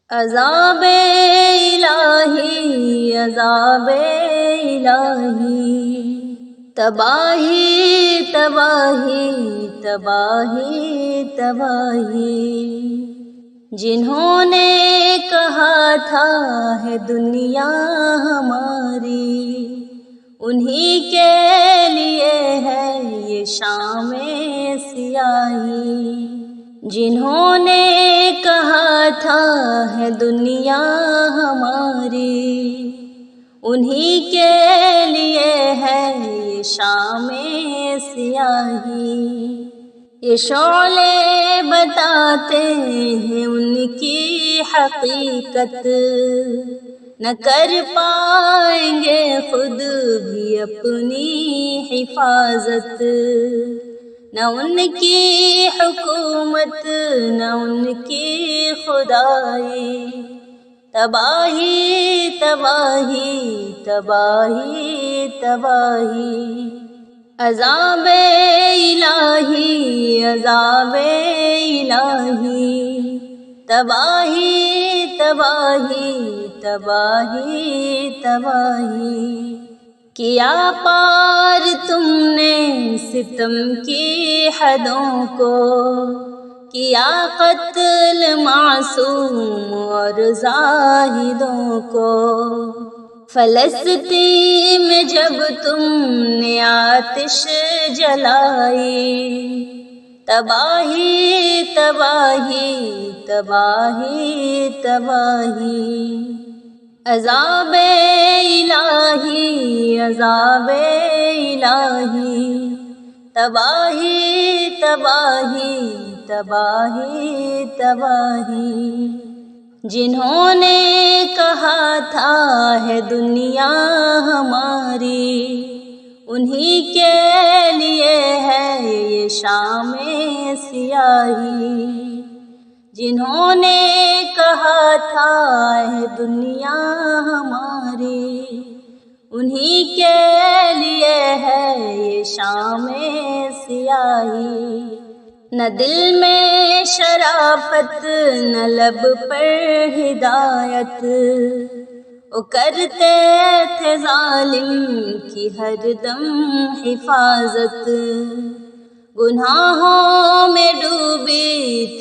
عذاب الہی عذاب الہی، تباہی تباہی تباہی تباہی، جنہوں نے کہا تھا ہے دنیا ہماری، انہی کے لیے ہے یہ شام سیاہی۔ جنہوں نے کہا تھا ہے دنیا ہماری، انہی کے لیے ہے یہ شام سیاہی۔ یہ شعلے بتاتے ہیں ان کی حقیقت، نہ کر پائیں گے خود بھی اپنی حفاظت، نہ ان کی حکومت نہ ان کی خدائی، تباہی تباہی تباہی تباہی، عذاب الہی عذاب الہی، تباہی تباہی تباہی تباہی، کیا پار تم نے ستم کی حدوں کو، کیا قتل معصوم اور زاہدوں کو، فلسطین میں جب تم نے آتش جلائی، تباہی تباہی تباہی تباہی، عذاب الہی عذاب الہی، تباہی تباہی تباہی تباہی، جنہوں نے کہا تھا ہے دنیا ہماری، انہی کے لیے ہے یہ شام سیاہی۔ جنہوں نے کہا تھا ہے دنیا ہماری، انہی کے لیے ہے یہ شام سیاہی۔ نہ دل میں شرافت نہ لب پر ہدایت، وہ کرتے تھے ظالم کی ہر دم حفاظت، گناہوں میں ڈوبی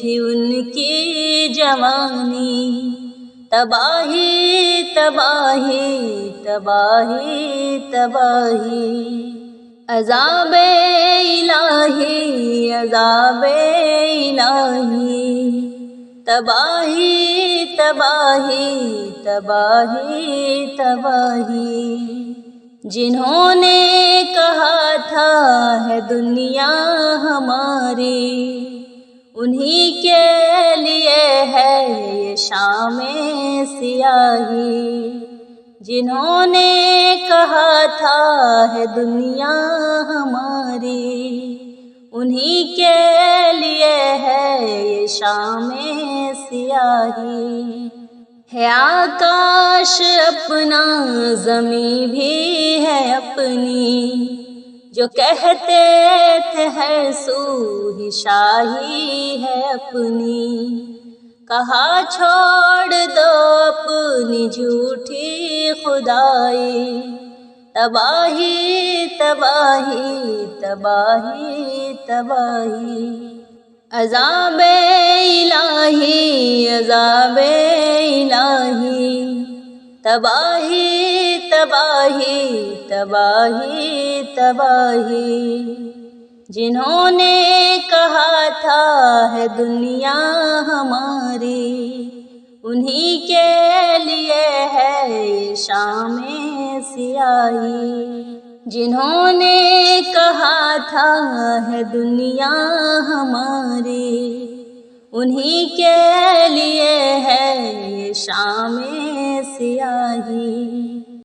تھی ان کی جوانی، تباہی تباہی تباہی تباہی، عذاب الہی عذاب الہی، تباہی تباہی تباہی تباہی، جنہوں نے کہا تھا ہے دنیا ہماری، انہی کے لیے ہے یہ شام سیاہی۔ جنہوں نے کہا تھا ہے دنیا ہماری، انہی کے لیے ہے یہ شام سیاہی۔ ہے آکاش اپنا زمیں بھی ہے اپنی، جو کہتے تھے ہر سو ہی شاہی ہے اپنی، کہا چھوڑ دو اپنی جھوٹی خدائی، تباہی تباہی تباہی تباہی، عذاب الہی عذاب الہی، تباہی تباہی تباہی تباہی، جنہوں نے کہا تھا ہے دنیا ہماری، انہی کے لیے ہے یہ شام سیاہی۔ جنہوں نے کہا تھا ہے دنیا ہماری، انہی کے لیے ہے یہ شام سیاہی۔